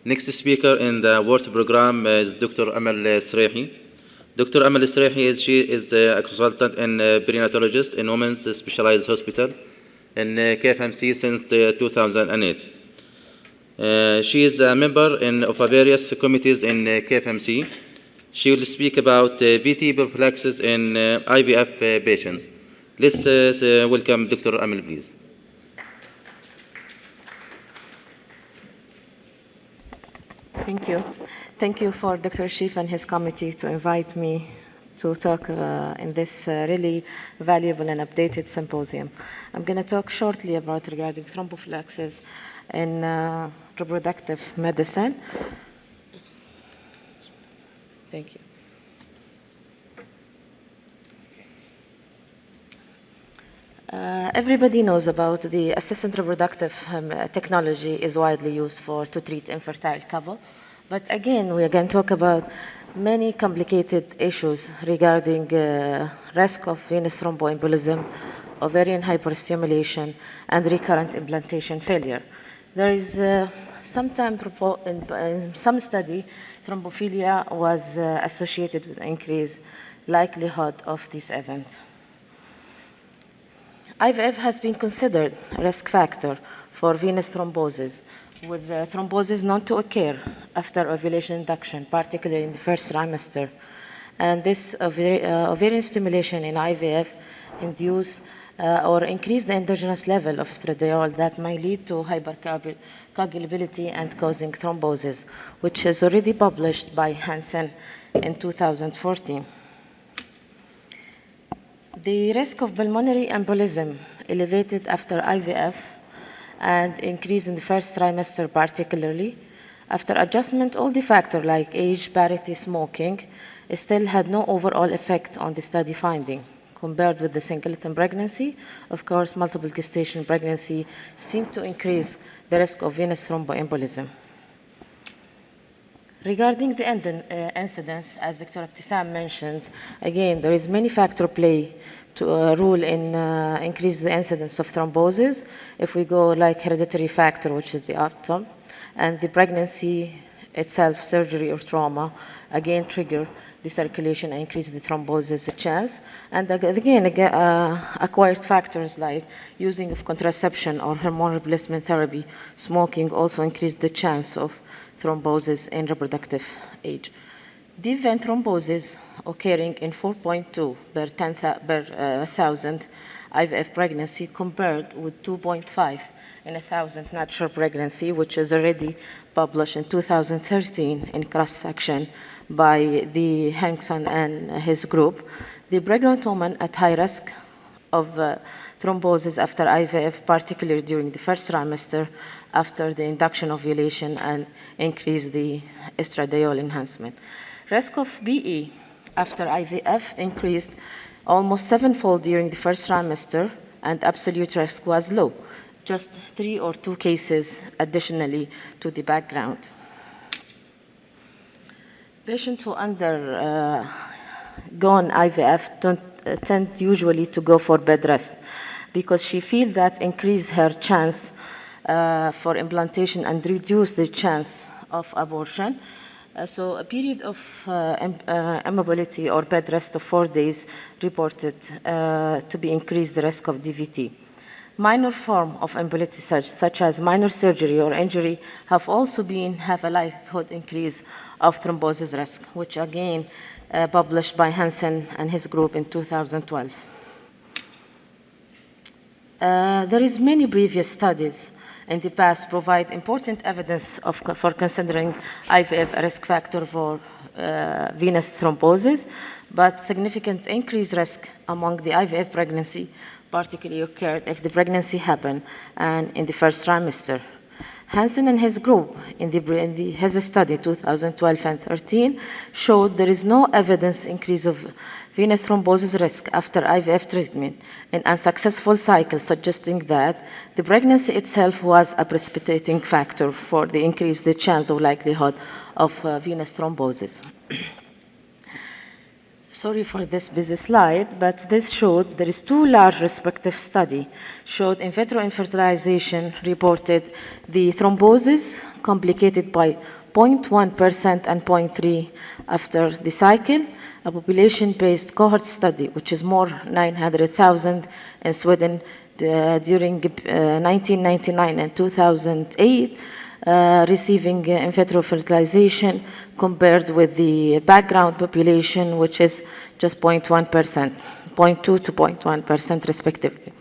Next speaker in the worth program is Dr. Amal AlSerehi. Dr. Amal AlSerehi she is a consultant and perinatologist in Women's Specialized Hospital in KFMC since 2008. She is a member of various committees in KFMC. She will speak about VT prophylaxis in IVF patients. Let's welcome Dr. Amal, please. Thank you. Thank you for Dr.sheef and his committee to invite me to talk in this really valuable and updated symposium. I'm going to talk shortly about regarding thrombophylaxis in reproductive medicine. Thank you. Everybody knows about the assisted reproductive technology is widely used to treat infertile couple. But again, we are going to talk about many complicated issues regarding risk of venous thromboembolism, ovarian hyperstimulation, and recurrent implantation failure. There is in some study, thrombophilia was associated with increased likelihood of this event. IVF has been considered a risk factor for venous thrombosis, with thrombosis known to occur after ovulation induction, particularly in the first trimester. And this ovarian stimulation in IVF induce or increase the endogenous level of estradiol that may lead to hypercoagulability and causing thrombosis, which is already published by Hansen in 2014. The risk of pulmonary embolism elevated after IVF and increase in the first trimester particularly. After adjustment, all the factors like age, parity, smoking still had no overall effect on the study finding. Compared with the singleton pregnancy, of course, multiple gestation pregnancy seemed to increase the risk of venous thromboembolism. Regarding the incidence, as Dr. Abtisam mentioned, again, there is many factor play to rule in increase the incidence of thrombosis. If we go like hereditary factor, which is the outcome, and the pregnancy itself, surgery or trauma, again trigger the circulation and increase the thrombosis chance. And again, acquired factors like using of contraception or hormone replacement therapy, smoking also increase the chance of thrombosis in reproductive age. Deep vein thrombosis occurring in 4.2 per 1,000 IVF pregnancy compared with 2.5 in 1,000 natural pregnancy, which is already published in 2013 in cross-section by the Hankson and his group. The pregnant woman at high risk of thrombosis after IVF, particularly during the first trimester, after the induction ovulation and increase the estradiol enhancement. Risk of BE after IVF increased almost 7-fold during the first trimester, and absolute risk was low, just 3 or 2 cases additionally to the background. Patients who undergone IVF tend usually to go for bed rest because she feels that increase her chance for implantation and reduce the chance of abortion. So a period of immobility or bed rest of 4 days reported to be increased the risk of DVT. Minor form of immobility such as minor surgery or injury have also have a likelihood increase of thrombosis risk, which again published by Hansen and his group in 2012. There is many previous studies in the past provide important evidence for considering IVF a risk factor for venous thrombosis, but significant increased risk among the IVF pregnancy particularly occurred if the pregnancy happened and in the first trimester. Hansen and his group in his study 2012 and 13 showed there is no evidence increase of venous thrombosis risk after IVF treatment in unsuccessful cycles, suggesting that the pregnancy itself was a precipitating factor for the chance of likelihood of venous thrombosis. Sorry for this busy slide, but this showed there is two large respective study showed in vitro infertilization reported the thrombosis complicated by 0.1% and 0.3 after the cycle. A population-based cohort study, which is more 900,000 in Sweden during 1999 and 2008, receiving in vitro fertilization compared with the background population, which is just 0.1%, 0.2 to 0.1% respectively.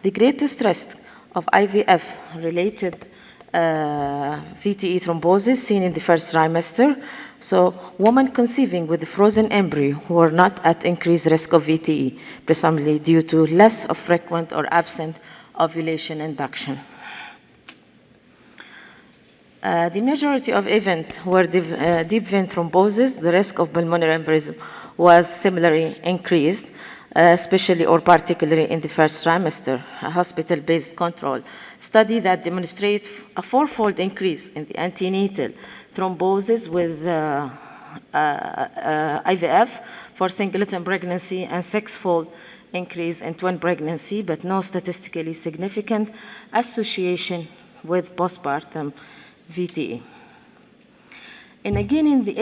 The greatest risk of IVF-related VTE thrombosis seen in the first trimester. So women conceiving with frozen embryo were not at increased risk of VTE, presumably due to less of frequent or absent ovulation induction. The majority of events were deep vein thrombosis. The risk of pulmonary embolism was similarly increased, especially or particularly in the first trimester. A hospital-based control study that demonstrates a fourfold increase in the antenatal thrombosis with IVF for singleton pregnancy and sixfold increase in twin pregnancy, but no statistically significant association with postpartum VTE. And again, in the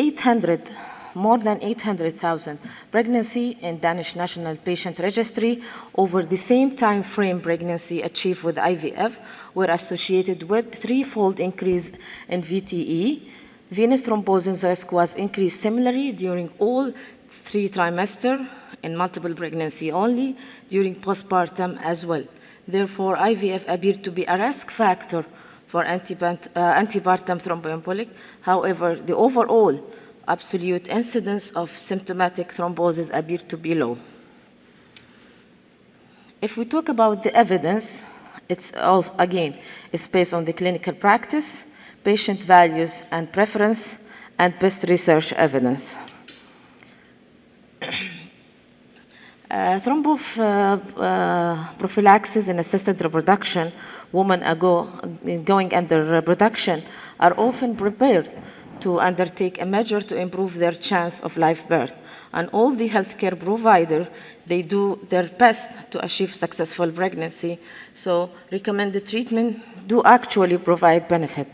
more than 800,000 pregnancy in Danish National Patient Registry over the same time frame pregnancy achieved with IVF were associated with threefold increase in VTE. Venous thrombosis risk was increased similarly during all 3 trimesters in multiple pregnancy only, during postpartum as well. Therefore, IVF appeared to be a risk factor for antepartum thromboembolic. However, the overall absolute incidence of symptomatic thrombosis appeared to be low. If we talk about the evidence, it's all, again, it's based on the clinical practice, patient values and preference, and best research evidence. Prophylaxis in assisted reproduction, women going under reproduction are often prepared to undertake a measure to improve their chance of live birth. And all the healthcare providers, they do their best to achieve successful pregnancy. So recommended treatment do actually provide benefit.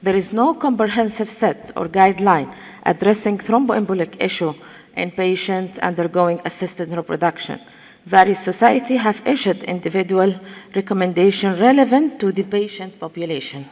There is no comprehensive set or guideline addressing thromboembolic issue in patients undergoing assisted reproduction. Various societies have issued individual recommendations relevant to the patient population.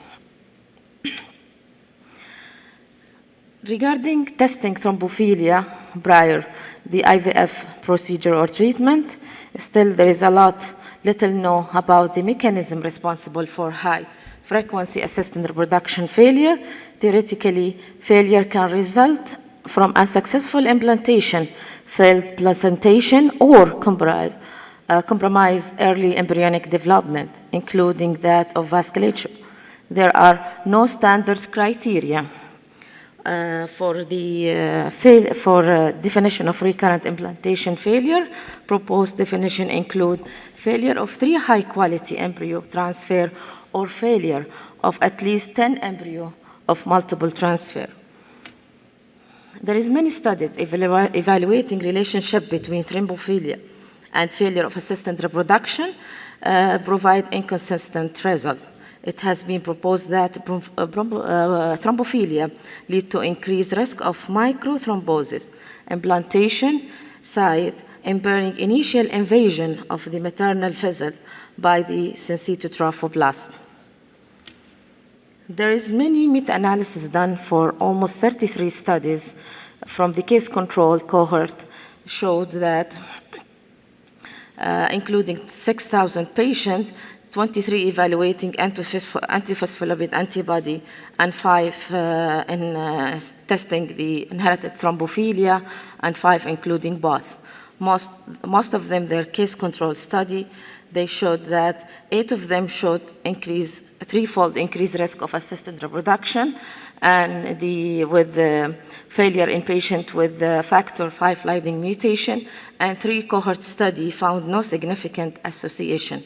Regarding testing thrombophilia prior the IVF procedure or treatment, still there is little known about the mechanism responsible for high frequency assisted reproduction failure. Theoretically, failure can result from unsuccessful implantation, failed placentation, or compromise early embryonic development, including that of vasculature. There are no standard criteria for definition of recurrent implantation failure. Proposed definition include failure of 3 high-quality embryo transfer or failure of at least 10 embryo of multiple transfer. There is many studies evaluating relationship between thrombophilia and failure of assisted reproduction provide inconsistent results. It has been proposed that thrombophilia lead to increased risk of microthrombosis, implantation site, impairing initial invasion of the maternal vessel by the syncytial trophoblast. There is many meta-analysis done for almost 33 studies from the case control cohort showed that including 6,000 patients, 23 evaluating antiphospholipid antibody and 5 in testing the inherited thrombophilia and 5 including both. Most of them, their case control study, they showed that 8 of them showed threefold increased risk of assisted reproduction, and with the failure in patient with the factor V Leiden mutation, and 3 cohort study found no significant association.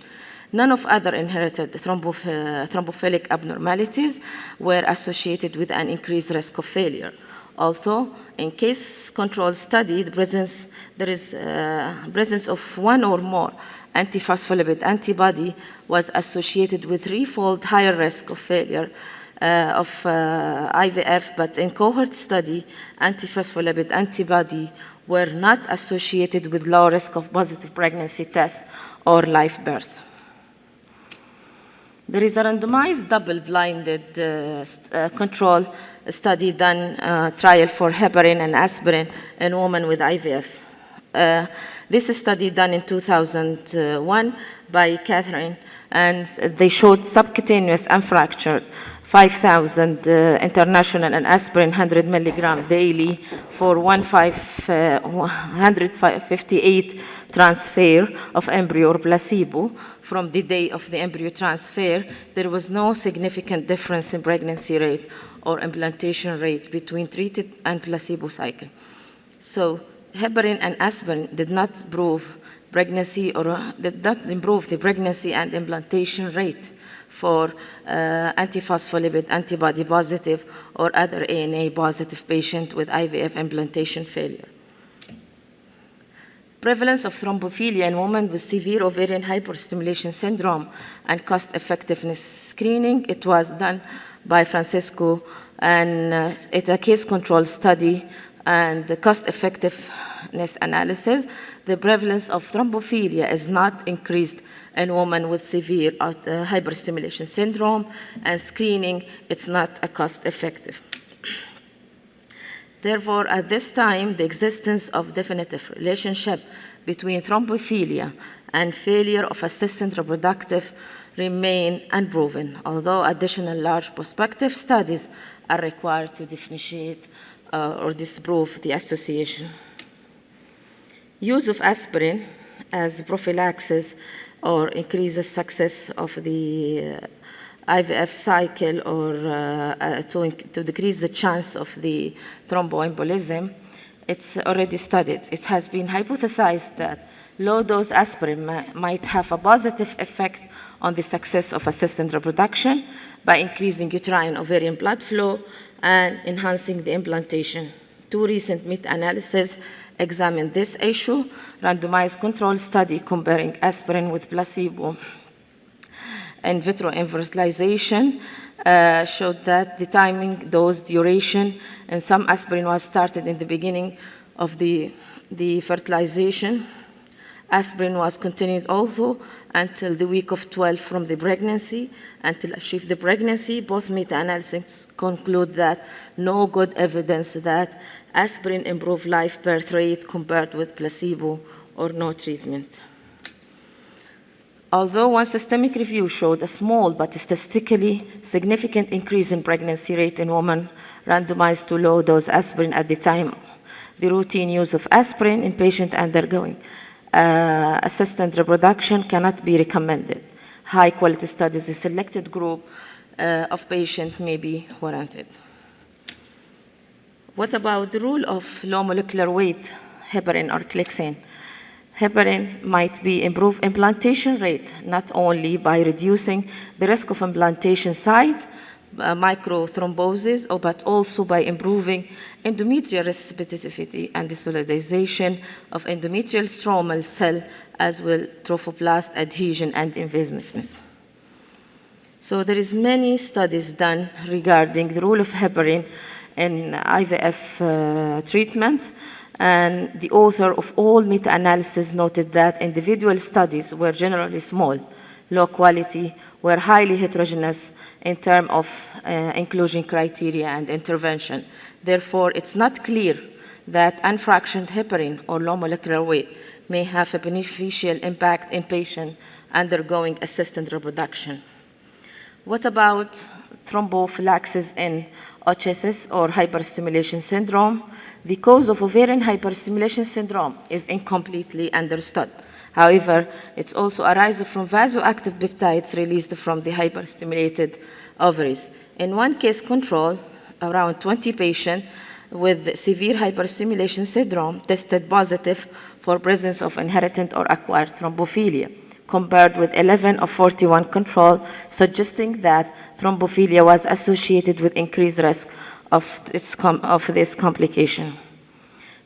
None of other inherited thrombophilic abnormalities were associated with an increased risk of failure. Although in case control study, there is presence of one or more antiphospholipid antibody was associated with threefold higher risk of failure of IVF, but in cohort study, antiphospholipid antibody were not associated with low risk of positive pregnancy test or live birth. There is a randomized double-blinded control study done, trial for heparin and aspirin in women with IVF. This is a study done in 2001 by Catherine, and they showed subcutaneous unfractured 5,000 international and aspirin 100 milligram daily for 158 transfer of embryo or placebo. From the day of the embryo transfer, there was no significant difference in pregnancy rate or implantation rate between treated and placebo cycle. So heparin and aspirin did not prove pregnancy or did not improve the pregnancy and implantation rate for antiphospholipid antibody positive or other ANA positive patient with IVF implantation failure. Prevalence of thrombophilia in women with severe ovarian hyperstimulation syndrome and cost-effectiveness screening. It was done by Francisco, and it's a case control study and the cost-effectiveness analysis. The prevalence of thrombophilia is not increased in women with severe hyperstimulation syndrome, and screening, it's not a cost-effective. Therefore, at this time, the existence of definitive relationship between thrombophilia and failure of assisted reproductive remain unproven, although additional large prospective studies are required to differentiate or disprove the association. Use of aspirin as prophylaxis or increases success of the IVF cycle or to decrease the chance of the thromboembolism, it's already studied. It has been hypothesized that low-dose aspirin might have a positive effect on the success of assisted reproduction by increasing uterine ovarian blood flow and enhancing the implantation. Two recent meta-analyses examined this issue. Randomized control study comparing aspirin with placebo in vitro fertilization showed that the timing, dose, duration, and some aspirin was started in the beginning of the fertilization. Aspirin was continued also until the week of 12 from the pregnancy, until achieve the pregnancy. Both meta-analyses conclude that no good evidence that aspirin improved live birth rate compared with placebo or no treatment. Although one systemic review showed a small but statistically significant increase in pregnancy rate in women randomized to low-dose aspirin at the time, the routine use of aspirin in patients undergoing assisted reproduction cannot be recommended. High-quality studies, a selected group of patients may be warranted. What about the role of low molecular weight heparin or clexane? Heparin might be improve implantation rate not only by reducing the risk of implantation site, microthrombosis, but also by improving endometrial specificity and the solidization of endometrial stromal cell, as well trophoblast adhesion and invasiveness. So there is many studies done regarding the role of heparin in IVF treatment. And the author of all meta-analysis noted that individual studies were generally small, low quality, were highly heterogeneous in terms of inclusion criteria and intervention. Therefore, it's not clear that unfractioned heparin or low molecular weight may have a beneficial impact in patients undergoing assisted reproduction. What about thrombophylaxis in OHSS or hyperstimulation syndrome? The cause of ovarian hyperstimulation syndrome is incompletely understood. However, it's also arises from vasoactive peptides released from the hyperstimulated ovaries. In one case control, around 20 patients with severe hyperstimulation syndrome tested positive for presence of inherited or acquired thrombophilia, compared with 11 of 41 control, suggesting that thrombophilia was associated with increased risk of this complication.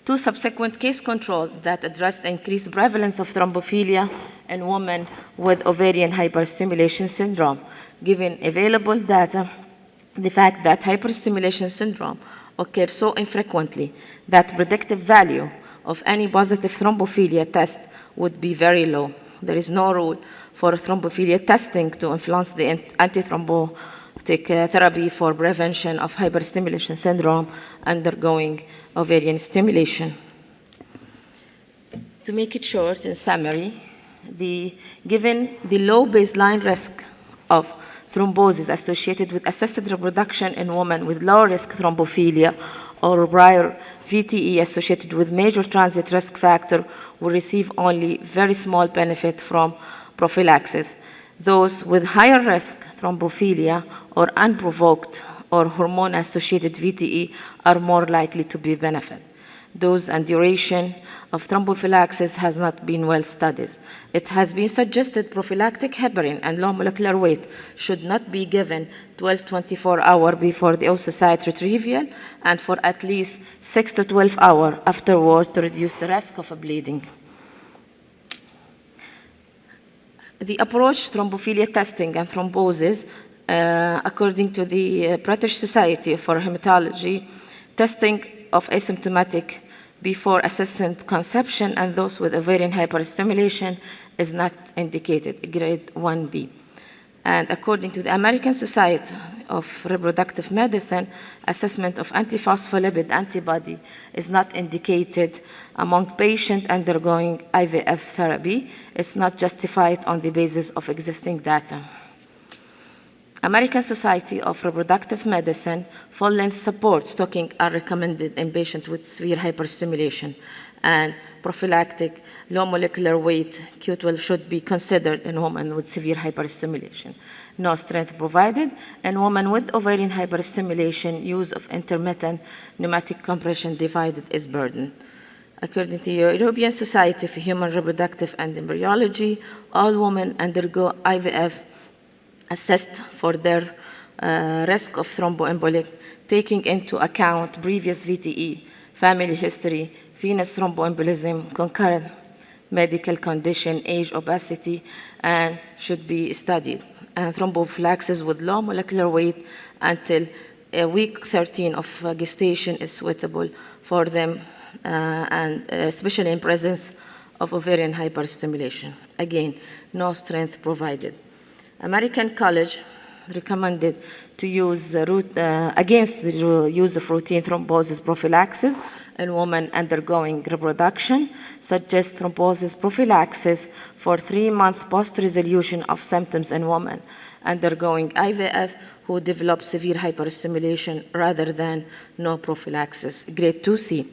Two subsequent case controls that addressed increased prevalence of thrombophilia in women with ovarian hyperstimulation syndrome. Given available data, the fact that hyperstimulation syndrome occurs so infrequently that predictive value of any positive thrombophilia test would be very low. There is no rule for thrombophilia testing to influence the antithrombotic therapy for prevention of hyperstimulation syndrome undergoing ovarian stimulation. To make it short, in summary, given the low baseline risk of thrombosis associated with assisted reproduction in women with low risk thrombophilia or prior VTE associated with major transit risk factor will receive only very small benefit from prophylaxis. Those with higher risk thrombophilia or unprovoked or hormone-associated VTE are more likely to be benefit. Dose and duration of thrombophylaxis has not been well studied. It has been suggested prophylactic heparin and low molecular weight should not be given 12 to 24 hours before the oocyte retrieval and for at least 6 to 12 hours afterward to reduce the risk of bleeding. The approach thrombophilia testing and thrombosis, according to the British Society for Hematology, testing of asymptomatic before assisted conception and those with ovarian hyperstimulation is not indicated, grade 1B. And according to the American Society of Reproductive Medicine, assessment of antiphospholipid antibody is not indicated among patients undergoing IVF therapy. It's not justified on the basis of existing data. American Society of Reproductive Medicine full-length support stocking are recommended in patients with severe hyperstimulation, and prophylactic low molecular weight Q12 should be considered in women with severe hyperstimulation. No strength provided. In women with ovarian hyperstimulation, use of intermittent pneumatic compression divided is burden. According to the European Society for Human Reproductive and Embryology, all women undergo IVF assessed for their risk of thromboembolic, taking into account previous VTE, family history, venous thromboembolism, concurrent medical condition, age, obesity, and should be studied. And thrombophylaxis with low molecular weight until week 13 of gestation is suitable for them, and especially in presence of ovarian hyperstimulation. Again, no strength provided. American College recommended to use against the use of routine thrombosis prophylaxis in women undergoing reproduction, suggest thrombosis prophylaxis for 3-month post-resolution of symptoms in women undergoing IVF who develop severe hyperstimulation rather than no prophylaxis, grade 2C.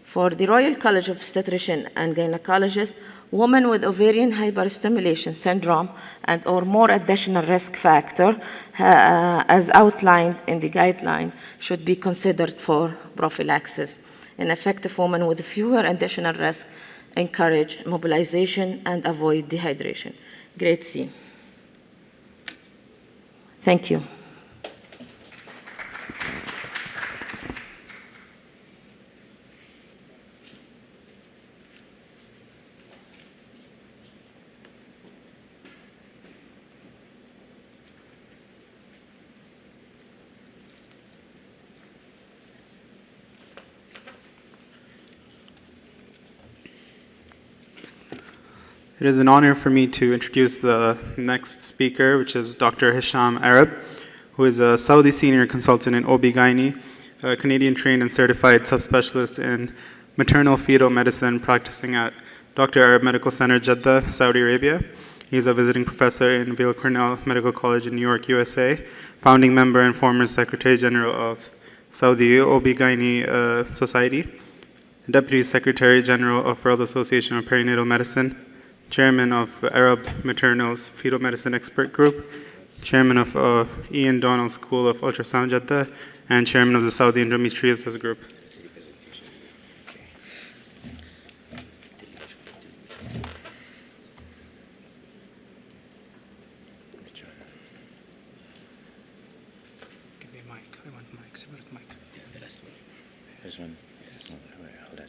For the Royal College of Obstetricians and Gynecologists, women with ovarian hyperstimulation syndrome and or more additional risk factor as outlined in the guideline should be considered for prophylaxis. Ineffective women with fewer additional risk encourage mobilization and avoid dehydration. Grade C. Thank you. It is an honor for me to introduce the next speaker, which is Dr. Hisham Arab, who is a Saudi senior consultant in OB-GYN, a Canadian-trained and certified subspecialist in maternal fetal medicine practicing at Dr. Arab Medical Center, Jeddah, Saudi Arabia. He is a visiting professor in Weill Cornell Medical College in New York, USA, founding member and former Secretary General of Saudi OB-GYN Society, Deputy Secretary General of World Association of Perinatal Medicine, Chairman of Arab Maternal's Fetal Medicine Expert Group, Chairman of Ian Donald School of Ultrasound Jeddah, and Chairman of the Saudi Endometriosis Group. Give me a mic. I want a mic. Separate mic. Yeah, the last one. This one. Yes. Oh, wait, hold on.